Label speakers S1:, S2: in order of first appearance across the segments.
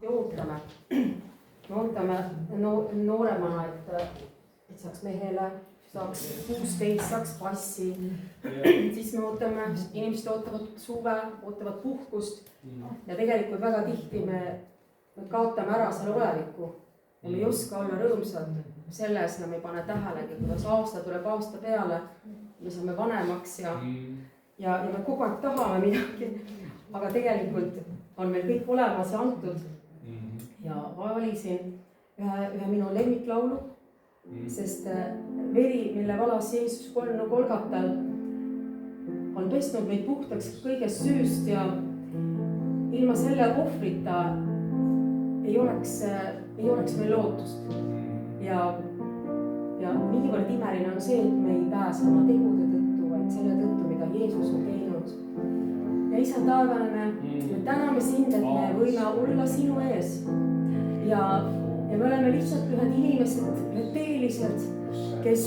S1: ootame. Me ootame nooremana, et saaks mehele, saaks 16, saaks passi. Siis me ootame, inimesed ootavad suve, ootavad puhkust. Ja tegelikult väga tihti me kaotame ära selle oleviku. Ja me ei oska olla rõõmsad selles ja me ei pane tähelegi, kuidas aasta tuleb aasta peale. Me saame vanemaks ja me kogu aeg tahame midagi. Aga tegelikult on meil kõik olemas ja antud. Ja valisin ühe minu lemmiklaulu, sest veri, mille valas Jeesus Golgatal, on pesnud meid puhtaks kõigest süüst ja ilma selle ohvrita ei oleks meil lootust. Ja niivõrd imeline on see, et me ei pääse oma tegude tõttu, vaid selle tõttu, mida Jeesus on teinud. Ja isa taevane, me täname sind, et me võime olla sinu ees. Ja me oleme lihtsalt ühed inimesed, ühed teelised, kes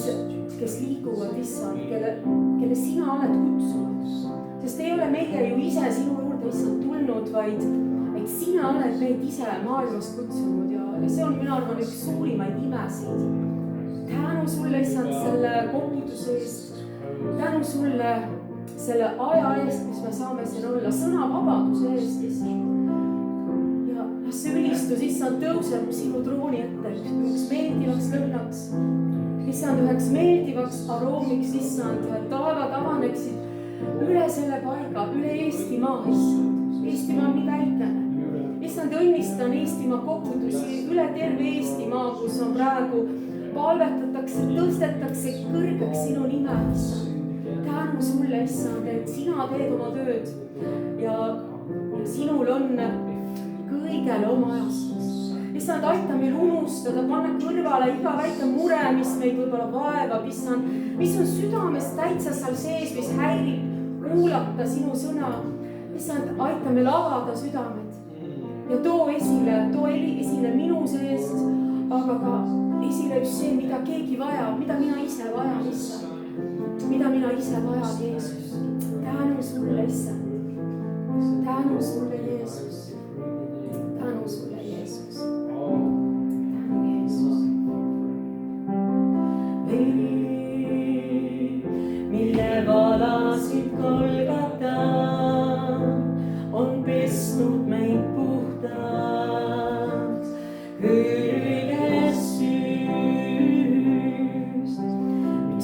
S1: liiguvad issand, kelle sina oled kutsunud. Sest ei ole meie ju ise sinu juurde issand tulnud, vaid sina oled meid ise maailmast kutsunud ja see on minu arvan üks suurimaid imesid. Tänu sulle issand selle koguduse eest, tänu sulle selle aja eest, mis me saame siin olla, sõnavabaduse eest issand. Ja see ülistus issand tõuseb sinu trooni ette üheks meeldivaks lõhnaks, issand üheks meeldivaks aroomiks issand ja taevad avaneksid üle selle paiga, üle Eestimaa issand. Eestimaa on nii väikene. Issand õnnistan Eestimaa kogudusi üle terve Eestimaa, kus on praegu palvetatakse, tõstetakse kõrgeks sinu nime, issand. Tänu sulle, issand, et sina teed oma tööd ja sinul on kõigele oma ajastus. Issand, aita meil unustada, panna kõrvale iga väike mure, mis meid võib-olla vaevab, issand, mis on südames täitsa seal sees, mis häirib kuulata sinu sõna. Issand, aita meil avada südamed. Ja too esile minu seest, aga ka esile just see, mida keegi vajab, mida mina ise vajan, issand. Mida mina ise vajan, Jeesus. Tänu sulle, issand. Tänu sulle, Jeesus. Tänu sulle, Jeesus. Tänu, Jeesus. Veri, mille valasid Golgata, on pesnud meid puhtaks kõigest süüst.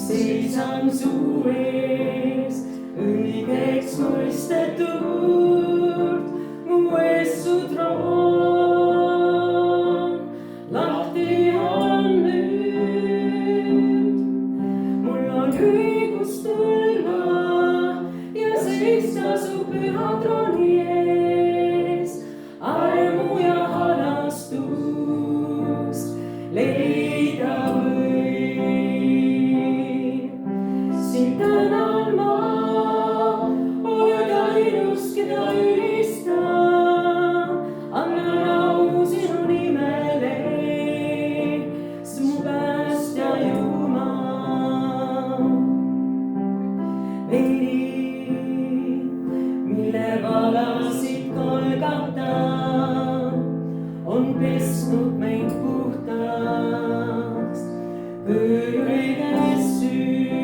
S1: Seisan su ees õigeks mõistetult, mu ees su troon lahti on nüüd. Mul on õigus tulla ja seista su püha trooni ees, armu ja halastust leida võin. Sind tänan ma, oled ainus, keda ülistan, annan au sinu nimele, su mu päästja Jumal. Veri, mille valasid Golgata, on pesnud meid puhtaks kõigest süüst.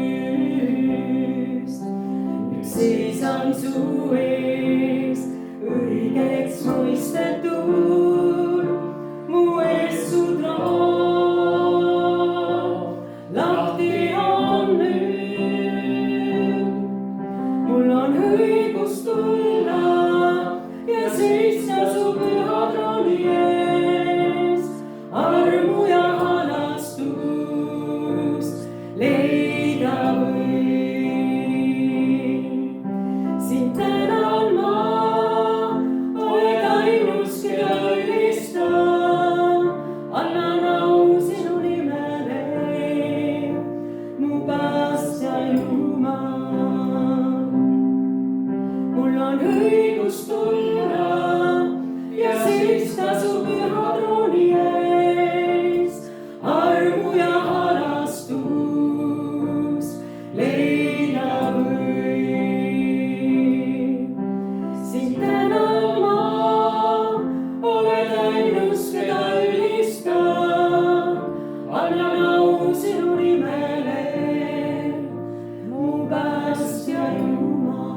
S1: Nüüd seisan su ees õigeks mõistetul, mu ees su troon lahti on nüüd. Mul on õigus tulla ja seista su püha trooni ees, armu ja halastust leida võin. Sind tänan ma, oled ainus, keda ülistan, annan au sinu nimele, mu päästja Jumal. Mul on õigus tulla ja seista su püha trooni ees, armu ja halastust leida võin. Sind tänan ma, oled
S2: ainus, keda ülistan, annan au sinu nimele, mu päästja Jumal,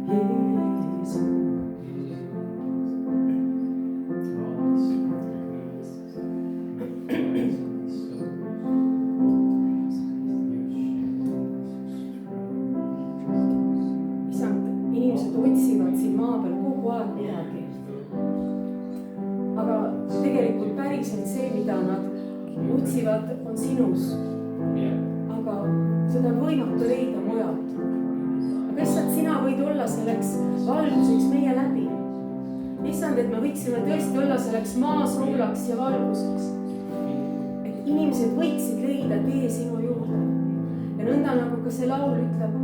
S2: Jeesus.
S1: Inimesed otsivad siin maa peal kogu aeg midagi. Aga tegelikult päriselt see, mida nad otsivad, on sinus. Aga seda on võimatu leida mujalt. Aga issand, sina võid olla selleks valguseks meie läbi. Issand, et me võiksime tõesti olla selleks maasoolaks ja valguseks. Et inimesed võiksid leida tee sinu juurde. Ja nõnda nagu ka see laul ütleb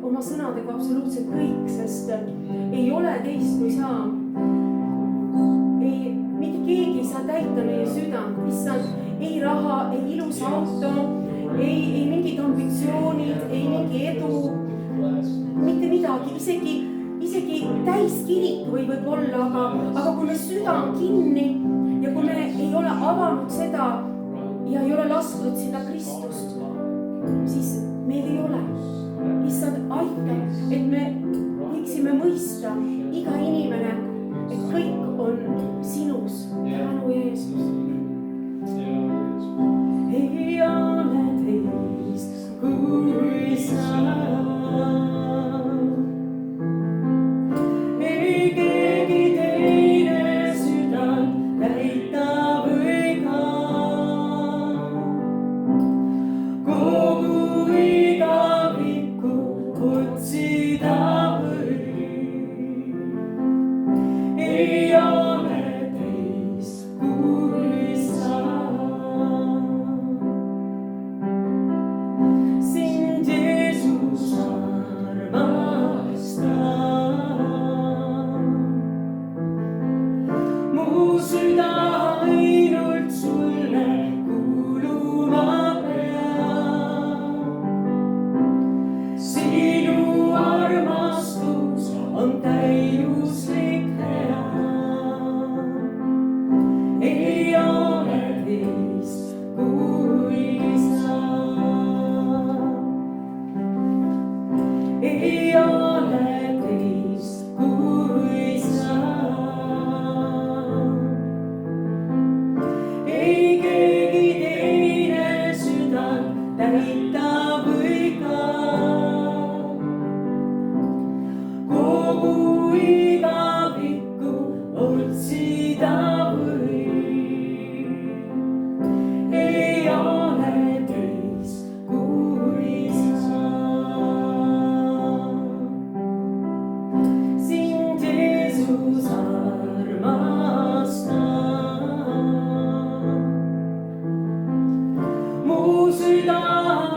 S1: oma sõnadega absoluutselt kõik, sest ei ole teist kui sa. Mitte keegi ei saa täita meie südant, issand, ei raha, ei ilus auto, ei mingid ambitsioonid, ei mingi edu, mitte midagi, isegi täiskirik võib olla, aga kui me süda on kinni ja kui me ei ole avanud seda ja ei ole lasknud sinna Kristust, siis meil ei ole. Issand, aita, et me võiksime mõista iga inimene, et kõik on sinus. Tänu Jeesus. Ei ole teist kui sa. Ei keegi teine südant täita või ka. Kogu igavikku otsida või. Ei ole teist kui sa. Sind Jeesus armastab. Mu süda ainult sulle kuuluma peab. Sinu armastus on täiuslik hea. Ei ole teist kui sa. Ei ole teist kui sa. Ei keegi teine südant täita või ka. Kogu igavikku otsida või. Ei ole teist kui sa. Sind Jeesus armastab. Mu süda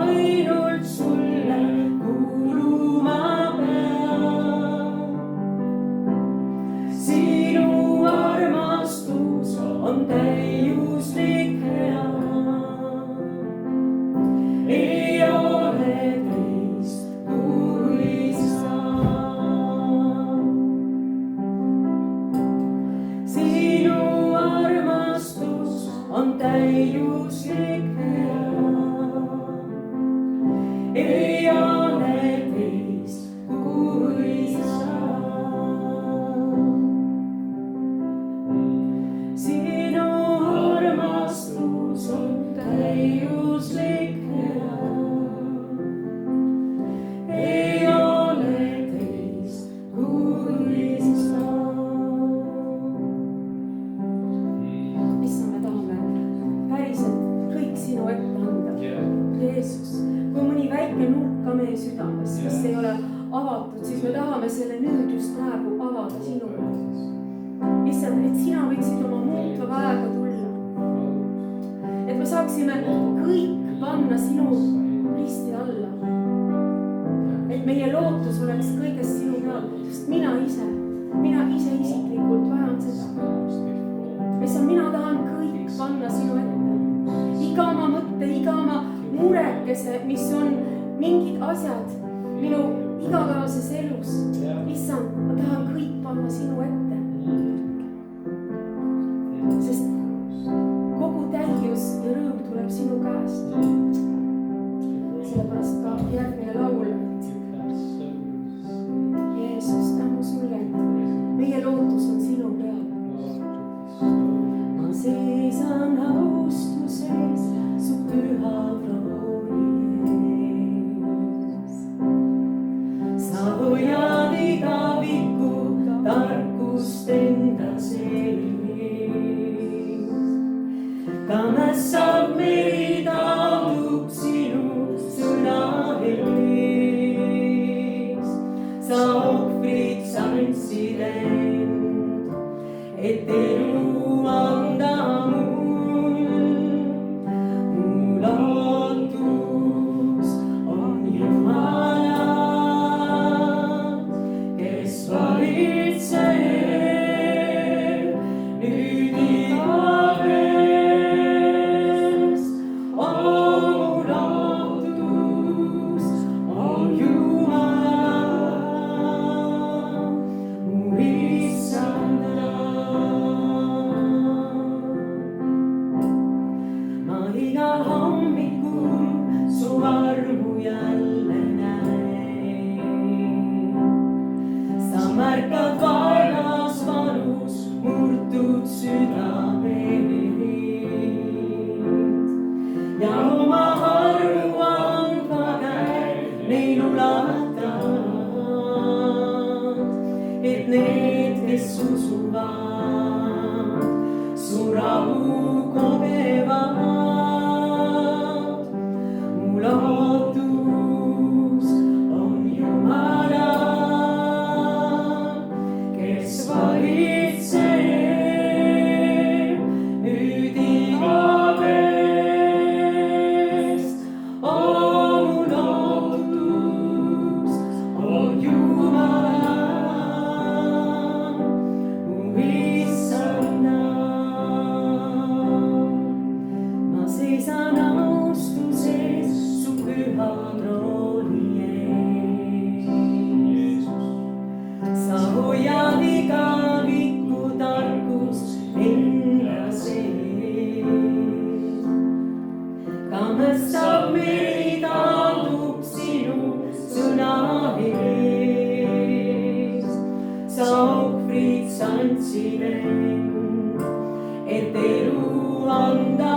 S1: ainult sulle kuuluma peab. Sinu armastus on täiuslik hea. Ei ole teist kui sa. Sinu armastus on täiuslik hea. Ei ole teist kui sa. Sinu armastus on täiuslik hea. Ei ole teist kui sa. Issand, me tahame päriselt kõik sinu ette anda. Jeesus, kui mõni väike nurk ka meie südames, mis ei ole avatud, siis me tahame selle nüüd just praegu avada sinule. Issand, et sina võiksid oma muutva väega tulla. Et me saaksime kõik panna sinu risti alla. Et meie lootus oleks kõigest sinu peal. Just mina ise isiklikult vajan seda. Issand, mina tahan kõik panna sinu ette. Iga oma mõtte, iga oma murekese, mis on mingid asjad minu igapäevases elus. Issand, ma tahan kõik panna sinu ette.
S2: just enda sees. Kamessab meid aadub sinu sõna helis. Sa ohvriks andsid end, et elu anda mul. Mu lootus on Jumala, kes valitseb nüüd igavest. Mu lootus on Jumala, mu issanda. Ma igal hommikul su armu jälle näen. Sa märkad vaevas vanus murtud südameid ja oma armu andva käe neil ulatad, et need, kes usuvad, su rahu kogevad. Mu lootus on Jumala, kes valitseb nüüd igavest. Mu lootus on Jumala, mu issanda. Ma seisan austuses su püha trooni ees. Sa hoiad igavikku tarkust enda sees. Kamessab meid aadub sinu sõna ees. Sa ohvriks andsid end, et elu anda